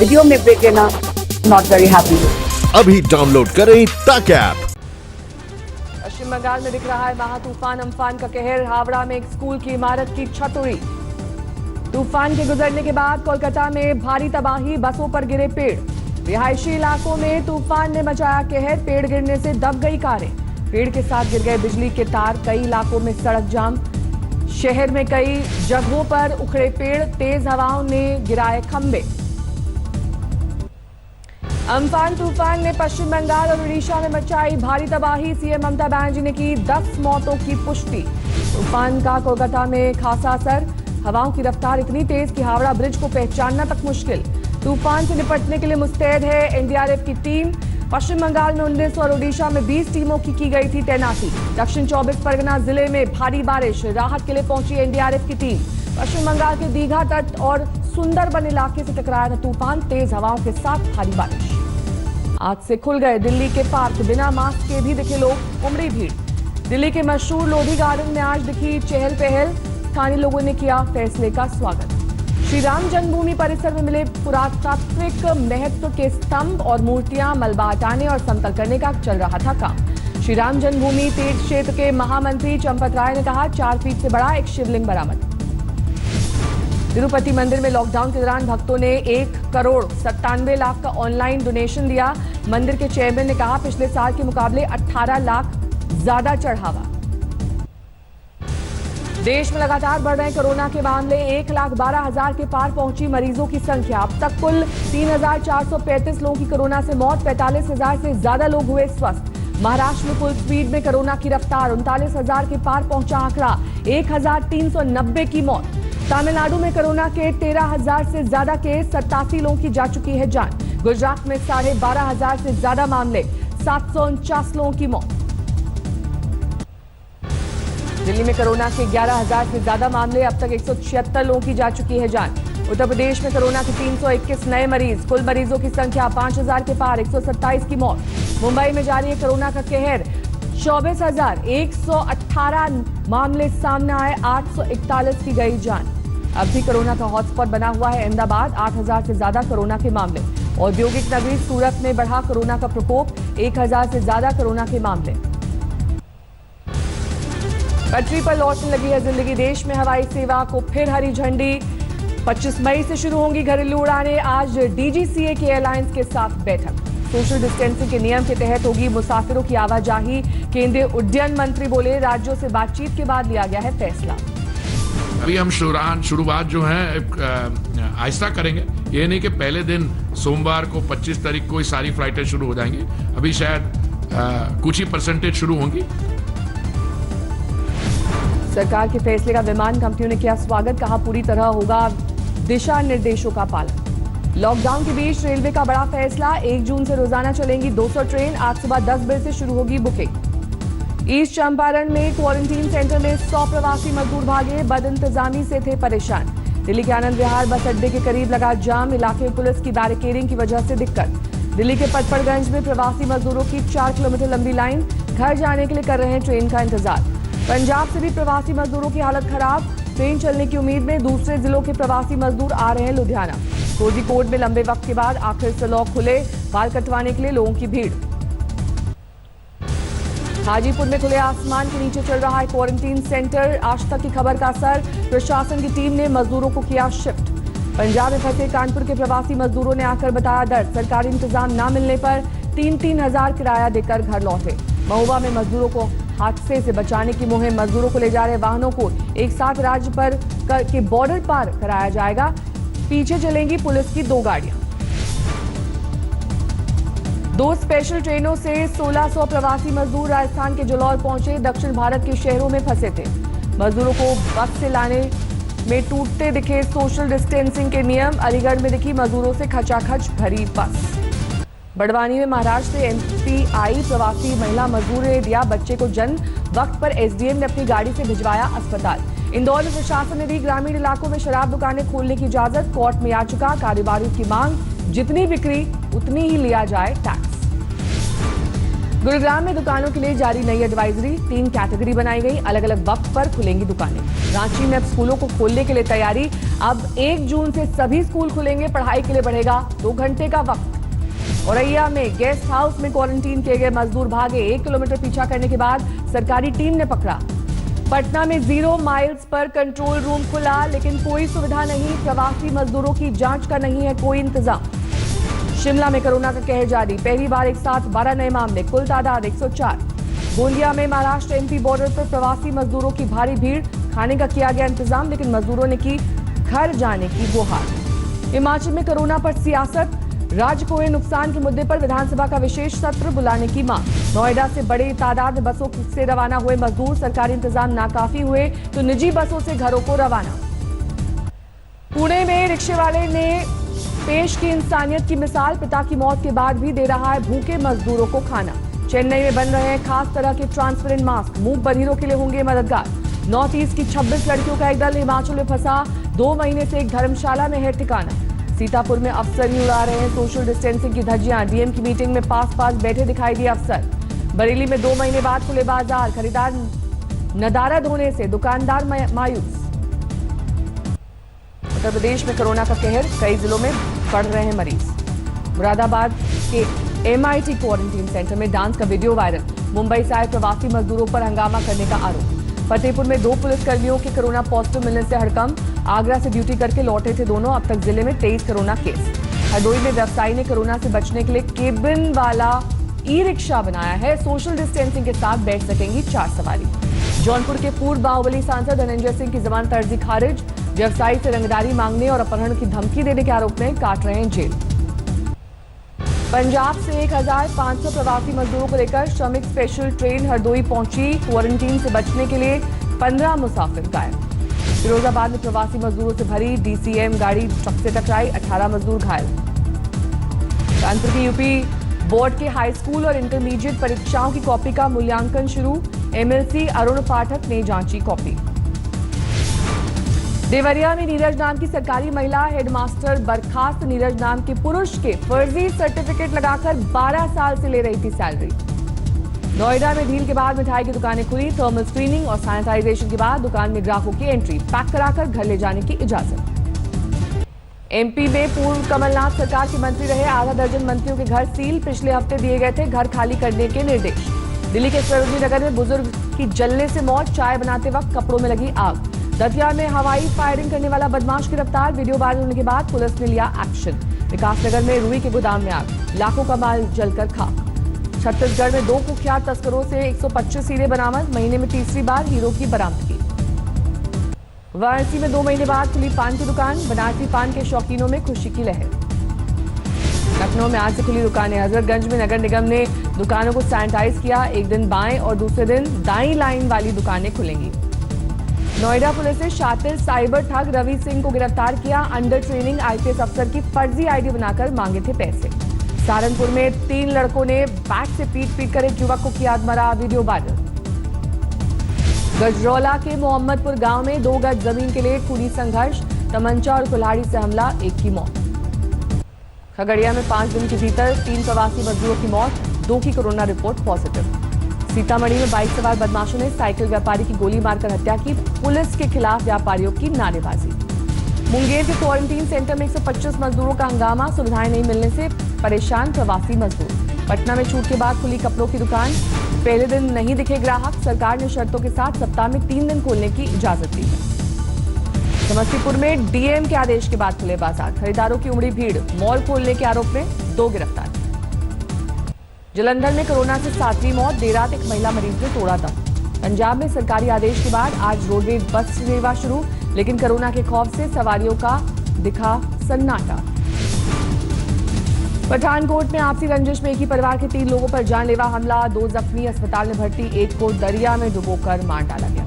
Video में break लेना not very happy. अभी डाउनलोड करें तक ऐप। पश्चिम बंगाल में दिख रहा है महा तूफान अम्फान का कहर। हावड़ा में एक स्कूल की इमारत की छत उड़ी। तूफान के गुजरने के बाद कोलकाता में भारी तबाही, बसों पर गिरे पेड़। रिहायशी इलाकों में तूफान ने मचाया कहर, पेड़ गिरने से दब गई कारें। पेड़ के साथ गिर गए बिजली के तार, कई इलाकों में सड़क जाम। शहर में कई जगहों पर उखड़े पेड़, तेज हवाओं ने गिराए खंभे। अम्फान तूफान ने पश्चिम बंगाल और उड़ीसा में मचाई भारी तबाही। सीएम ममता बनर्जी ने की 10 मौतों की पुष्टि। तूफान का कोलकाता में खासा असर, हवाओं की रफ्तार इतनी तेज कि हावड़ा ब्रिज को पहचानना तक मुश्किल। तूफान से निपटने के लिए मुस्तैद है एनडीआरएफ की टीम। पश्चिम बंगाल में 19 और ओडिशा में 20 टीमों की गई थी तैनाती। दक्षिण 24 परगना जिले में भारी बारिश, राहत के लिए पहुंची एनडीआरएफ की टीम। पश्चिम बंगाल के दीघा तट और सुंदरबन इलाके से टकराया तूफान, तेज हवाओं के साथ भारी बारिश। आज से खुल गए दिल्ली के पार्क, बिना मास्क के भी दिखे लोग, उमड़ी भीड़। दिल्ली के मशहूर लोधी गार्डन में आज दिखी चहल पहल, स्थानीय लोगों ने किया फैसले का स्वागत। श्री राम जन्मभूमि परिसर में मिले पुरातात्विक महत्व के स्तंभ और मूर्तियां, मलबा हटाने और समतल करने का चल रहा था काम। श्री राम जन्मभूमि तीर्थ क्षेत्र के महामंत्री चंपत राय ने कहा, 4 फीट से बड़ा एक शिवलिंग बरामद। तिरुपति मंदिर में लॉकडाउन के दौरान भक्तों ने 1,97,00,000 का ऑनलाइन डोनेशन दिया। मंदिर के चेयरमैन ने कहा, पिछले साल के मुकाबले 18 लाख ज्यादा चढ़ावा। देश में लगातार बढ़ रहे कोरोना के मामले, 1,12,000 के पार पहुंची मरीजों की संख्या। अब तक कुल 3,435 लोगों की कोरोना से मौत, 45,000 से ज्यादा लोग हुए स्वस्थ। महाराष्ट्र में फुल स्पीड में कोरोना की रफ्तार, 39,000 के पार पहुंचा आंकड़ा, 1,390 की मौत। तमिलनाडु में कोरोना के 13,000 से ज्यादा केस, 87 लोगों की जा चुकी है जान। गुजरात में 12,500 से ज्यादा मामले, 749 लोगों की मौत। दिल्ली में कोरोना के 11,000 से ज्यादा मामले, अब तक 176 लोगों की जा चुकी है जान। उत्तर प्रदेश में कोरोना के 321 नए मरीज, कुल मरीजों की संख्या 5,000 के पार, 127 की मौत। मुंबई में जारी है कोरोना का कहर, 24,118 मामले सामने आए, 841 की गई जान। अब भी कोरोना का हॉटस्पॉट बना हुआ है अहमदाबाद, 8,000 से ज्यादा कोरोना के मामले। औद्योगिक नगरी सूरत में बढ़ा कोरोना का प्रकोप, 1,000 से ज्यादा कोरोना के मामले। पटरी पर लौटने लगी है जिंदगी, देश में हवाई सेवा को फिर हरी झंडी। 25 मई से शुरू होंगी घरेलू उड़ानें। आज डीजीसीए के एयरलाइंस के साथ बैठक। सोशल डिस्टेंसिंग के नियम के तहत होगी मुसाफिरों की आवाजाही। केंद्रीय उड्डयन मंत्री बोले, राज्यों से बातचीत के बाद लिया गया है फैसला। अभी हम शुरुआत जो है आहिस्ता करेंगे। ये नहीं कि पहले दिन सोमवार को 25 तारीख को सारी फ्लाइटें शुरू हो जाएंगी। अभी शायद कुछ ही परसेंटेज शुरू होंगी। सरकार के फैसले का विमान कंपनियों ने किया स्वागत, कहा पूरी तरह होगा दिशा निर्देशों का पालन। लॉकडाउन के बीच रेलवे का बड़ा फैसला, 1 जून से रोजाना चलेंगी 200 ट्रेन। आज सुबह 10 बजे से शुरू होगी बुकिंग। ईस्ट चंपारण में क्वारंटीन सेंटर में 100 प्रवासी मजदूर भागे, बदइंतजामी से थे परेशान। दिल्ली के आनंद विहार बस अड्डे के करीब लगा जाम, इलाके में पुलिस की बैरिकेडिंग की वजह से दिक्कत। दिल्ली के पटपड़गंज में प्रवासी मजदूरों की 4 किलोमीटर लंबी लाइन, घर जाने के लिए कर रहे हैं ट्रेन का इंतजार। पंजाब से भी प्रवासी मजदूरों की हालत खराब, ट्रेन चलने की उम्मीद में दूसरे जिलों के प्रवासी मजदूर आ रहे हैं लुधियाना। कोझिकोड में लंबे वक्त के बाद आखिर से लॉक खुले, बाल कटवाने के लिए लोगों की भीड़। हाजीपुर में खुले आसमान के नीचे चल रहा है क्वारंटीन सेंटर, आज तक की खबर का असर, प्रशासन की टीम ने मजदूरों को किया शिफ्ट। पंजाब में फंसे कानपुर के प्रवासी मजदूरों ने आकर बताया दर्द, सरकारी इंतजाम न मिलने पर 3-3 हजार किराया देकर घर लौटे। महुआ में मजदूरों को हादसे से बचाने की मुहिम, मजदूरों को ले जा रहे वाहनों को एक साथ राज्य पर के बॉर्डर पार कराया जाएगा, पीछे चलेंगी पुलिस की 2 गाड़ियां। 2 स्पेशल ट्रेनों से 1600 प्रवासी मजदूर राजस्थान के जलौर पहुंचे, दक्षिण भारत के शहरों में फंसे थे। मजदूरों को बस से लाने में टूटते दिखे सोशल डिस्टेंसिंग के नियम, अलीगढ़ में दिखी मजदूरों से खचाखच भरी बस। बड़वानी में महाराष्ट्र से एमपी आई प्रवासी महिला मजदूर ने दिया बच्चे को जन्म, वक्त पर एसडीएम ने अपनी गाड़ी से भिजवाया अस्पताल। इंदौर में प्रशासन ने दी ग्रामीण इलाकों में शराब दुकानें खोलने की इजाजत, कोर्ट में याचिका, कारोबारियों की मांग, जितनी बिक्री उतनी ही लिया जाए टैक्स। गुरुग्राम में दुकानों के लिए जारी नई एडवाइजरी, 3 कैटेगरी बनाई गई, अलग अलग वक्त पर खुलेंगी दुकानें। रांची में अब स्कूलों को खोलने के लिए तैयारी, अब 1 जून से सभी स्कूल खुलेंगे, पढ़ाई के लिए बढ़ेगा 2 घंटे का वक्त। औरैया में गेस्ट हाउस में क्वारंटीन किए गए मजदूर भागे, 1 किलोमीटर पीछा करने के बाद सरकारी टीम ने पकड़ा। पटना में 0 माइल्स पर कंट्रोल रूम खुला, लेकिन कोई सुविधा नहीं, प्रवासी मजदूरों की जांच का नहीं है कोई इंतजाम। शिमला में कोरोना का कहर जारी, पहली बार एक साथ 12 नए मामले, कुल तादाद 104। गोंदिया में महाराष्ट्र एमपी बॉर्डर पर प्रवासी मजदूरों की भारी भीड़, खाने का किया गया इंतजाम, लेकिन मजदूरों ने की घर जाने की गुहार। हिमाचल में कोरोना पर सियासत, राज्य को हुए नुकसान के मुद्दे पर विधानसभा का विशेष सत्र बुलाने की मांग। नोएडा से बड़ी तादाद में बसों से रवाना हुए मजदूर, सरकारी इंतजाम नाकाफी हुए तो निजी बसों से घरों को रवाना। पुणे में रिक्शे वाले ने पेश की इंसानियत की मिसाल, पिता की मौत के बाद भी दे रहा है भूखे मजदूरों को खाना। चेन्नई में बन रहे हैं खास तरह के ट्रांसपेरेंट मास्क, मूक बधिरों के लिए होंगे मददगार। नॉर्थ ईस्ट की 26 लड़कियों का एक दल हिमाचल में फंसा, 2 महीने से एक धर्मशाला में है ठिकाना। सीतापुर में अफसर ही उड़ा रहे हैं सोशल डिस्टेंसिंग की धज्जियां, डीएम की मीटिंग में पास बैठे दिखाई दिए अफसर। बरेली में 2 महीने बाद खुले बाजार, खरीदार नदारद होने से दुकानदार मायूस। उत्तर प्रदेश में कोरोना का कहर, कई जिलों में बढ़ रहे हैं मरीज। मुरादाबाद के MIT क्वारंटीन सेंटर में डांस का वीडियो वायरल, मुंबई से आए प्रवासी मजदूरों पर हंगामा करने का आरोप। फतेहपुर में 2 पुलिसकर्मियों के कोरोना पॉजिटिव मिलने से हड़कंप, आगरा से ड्यूटी करके लौटे थे दोनों, अब तक जिले में 23 कोरोना केस। हरदोई में व्यवसायी ने कोरोना से बचने के लिए केबिन वाला ई-रिक्शा बनाया है, सोशल डिस्टेंसिंग के साथ बैठ सकेंगी 4 सवारी। जौनपुर के पूर्व बाहुबली सांसद धनंजय सिंह की जमानत अर्जी खारिज, व्यवसायी से रंगदारी मांगने और अपहरण की धमकी देने के आरोप में काट रहे हैं जेल। पंजाब से 1500 प्रवासी मजदूरों को लेकर श्रमिक स्पेशल ट्रेन हरदोई पहुंची, क्वारंटीन से बचने के लिए 15 मुसाफिर गायब। फिरोजाबाद में प्रवासी मजदूरों से भरी DCM गाड़ी ट्रक से टकराई, 18 मजदूर घायल। कानपुर की यूपी बोर्ड के हाई स्कूल और इंटरमीडिएट परीक्षाओं की कॉपी का मूल्यांकन शुरू, MLC अरुण पाठक ने जांची कॉपी। देवरिया में नीरज नाम की सरकारी महिला हेडमास्टर बर्खास्त, नीरज नाम के पुरुष के फर्जी सर्टिफिकेट लगाकर 12 साल से ले रही थी सैलरी। नोएडा में ढील के बाद मिठाई की दुकानें खुली, थर्मल स्क्रीनिंग और सैनिटाइजेशन के बाद दुकान में ग्राहकों की एंट्री, पैक कराकर घर ले जाने की इजाजत। MP में पूर्व कमलनाथ सरकार के मंत्री रहे आधा दर्जन मंत्रियों के घर सील, पिछले हफ्ते दिए गए थे घर खाली करने के निर्देश। दिल्ली के सरोजनी नगर में बुजुर्ग की जलने से मौत, चाय बनाते वक्त कपड़ों में लगी आग। दतिया में हवाई फायरिंग करने वाला बदमाश गिरफ्तार, वीडियो वायरल होने के बाद पुलिस ने लिया एक्शन। विकासनगर में रुई के गोदाम में आग, लाखों का माल जलकर खाक। छत्तीसगढ़ में 2 कुख्यात तस्करों से 125 हीरे बरामद, महीने में तीसरी बार हीरो की बरामदगी। वाराणसी में 2 महीने बाद खुली पान की दुकान, बनारसी पान के शौकीनों में खुशी की लहर। लखनऊ में आज से खुली दुकानें, हजरतगंज में नगर निगम ने दुकानों को सैनिटाइज किया, एक दिन बाएं और दूसरे दिन दाईं लाइन वाली दुकानें खुलेंगी। नोएडा पुलिस ने शातिर साइबर ठग रवि सिंह को गिरफ्तार किया, अंडर ट्रेनिंग IPS अफसर की फर्जी ID बनाकर मांगे थे पैसे। सहारनपुर में 3 लड़कों ने बैट से पीट कर एक युवक को किया मरा, वीडियो वायरल। गजरौला के मोहम्मदपुर गांव में 2 गज जमीन के लिए खूनी संघर्ष, तमंचा और कुल्हाड़ी से हमला, 1 की मौत। खगड़िया में 5 दिन के भीतर 3 प्रवासी मजदूरों की मौत, 2 की कोरोना रिपोर्ट पॉजिटिव। सीतामढ़ी में बाइक सवार बदमाशों ने साइकिल व्यापारी की गोली मारकर हत्या की, पुलिस के खिलाफ व्यापारियों की नारेबाजी। मुंगेर के क्वारंटीन सेंटर में 125 मजदूरों का हंगामा, सुविधाएं नहीं मिलने से परेशान प्रवासी मजदूर। पटना में छूट के बाद खुली कपड़ों की दुकान, पहले दिन नहीं दिखे ग्राहक, सरकार ने शर्तों के साथ सप्ताह में 3 दिन खोलने की इजाजत दी है। समस्तीपुर में DM के आदेश के बाद खुले बाजार, खरीदारों की उमड़ी भीड़, मॉल खोलने के आरोप में 2 गिरफ्तार। जलंधर में कोरोना से 7वीं मौत, देर रात एक महिला मरीज ने तोड़ा दम। पंजाब में सरकारी आदेश के बाद आज रोडवेज बस सेवा शुरू, लेकिन कोरोना के खौफ से सवारियों का दिखा सन्नाटा। पठानकोट में आपसी रंजिश में एक ही परिवार के 3 लोगों पर जानलेवा हमला, 2 जख्मी, अस्पताल में भर्ती, एक को दरिया में डुबोकर मार डाला गया।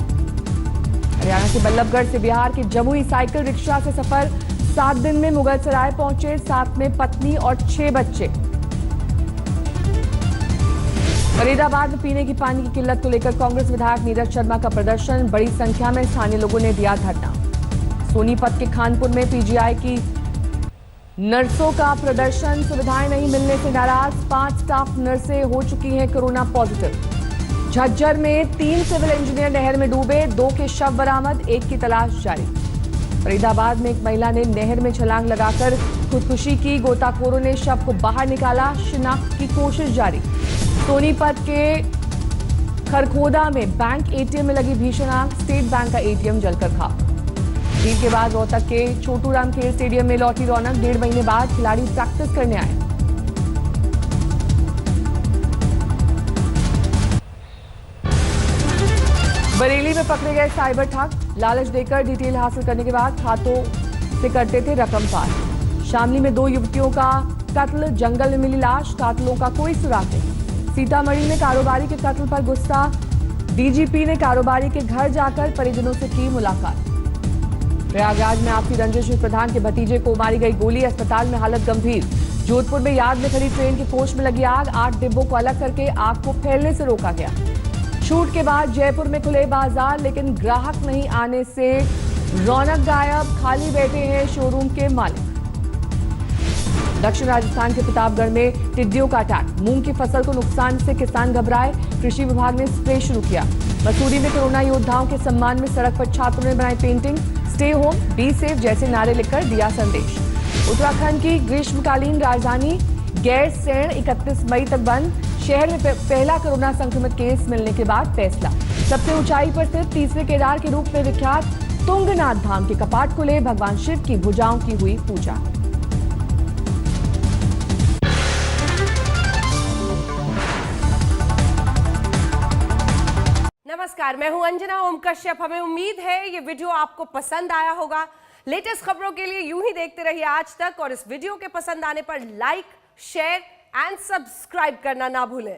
हरियाणा के बल्लभगढ़ से बिहार के जमुई साइकिल रिक्शा से सफर, 7 दिन में मुगलसराय पहुंचे, साथ में पत्नी और 6 बच्चे। फरीदाबाद में पीने की पानी की किल्लत को लेकर कांग्रेस विधायक नीरज शर्मा का प्रदर्शन, बड़ी संख्या में स्थानीय लोगों ने दिया धरना। सोनीपत के खानपुर में PGI की नर्सों का प्रदर्शन, सुविधाएं नहीं मिलने से नाराज 5 स्टाफ नर्सें हो चुकी हैं कोरोना पॉजिटिव। झज्जर में 3 सिविल इंजीनियर नहर में डूबे, 2 के शव बरामद, 1 की तलाश जारी। फरीदाबाद में एक महिला ने नहर में छलांग लगाकर खुदकुशी की, गोताखोरों ने शव को बाहर निकाला, शिनाख्त की कोशिश जारी। सोनीपत के खरखोदा में बैंक एटीएम में लगी भीषण आग, स्टेट बैंक का एटीएम जलकर खाक। भीड़ के बाद रोहतक के छोटूराम खेल स्टेडियम में लौटी रौनक, 1.5 महीने बाद खिलाड़ी प्रैक्टिस करने आए। बरेली में पकड़े गए साइबर ठग, लालच देकर डिटेल हासिल करने के बाद खातों से करते थे रकम पार। शामली में 2 युवतियों का कत्ल, जंगल में मिली लाश, कातिलों का कोई सुराग नहीं। सीतामढ़ी में कारोबारी के कत्ल पर गुस्सा, डीजीपी ने कारोबारी के घर जाकर परिजनों से की मुलाकात। प्रयागराज में आपसी रंजिश में प्रधान के भतीजे को मारी गई गोली, अस्पताल में हालत गंभीर। जोधपुर में यार्ड में खड़ी ट्रेन के कोच में लगी आग, 8 डिब्बों को अलग करके आग को फैलने से रोका गया। छूट के बाद जयपुर में खुले बाजार, लेकिन ग्राहक नहीं आने से रौनक गायब, खाली बैठे हैं शोरूम के मालिक। दक्षिण राजस्थान के प्रतापगढ़ में टिड्डियों का अटैक, मूंग की फसल को नुकसान से किसान घबराए, कृषि विभाग ने स्प्रे शुरू किया। मसूरी में कोरोना योद्धाओं के सम्मान में सड़क पर छात्रों ने बनाई painting, stay home be safe जैसे नारे लिखकर दिया संदेश। उत्तराखंड की ग्रीष्मकालीन राजधानी गैरसैंण 31 मई तक बंद, शहर में पहला कोरोना संक्रमित केस मिलने के बाद फैसला। सबसे ऊंचाई पर स्थित तीसरे केदार के रूप में विख्यात तुंगनाथ धाम के कपाट खुले, भगवान शिव की भुजाओं की हुई पूजा। नमस्कार, मैं हूं अंजना ओम कश्यप। हमें उम्मीद है ये वीडियो आपको पसंद आया होगा। लेटेस्ट खबरों के लिए यूं ही देखते रहिए आज तक, और इस वीडियो के पसंद आने पर लाइक, शेयर एंड सब्सक्राइब करना ना भूलें।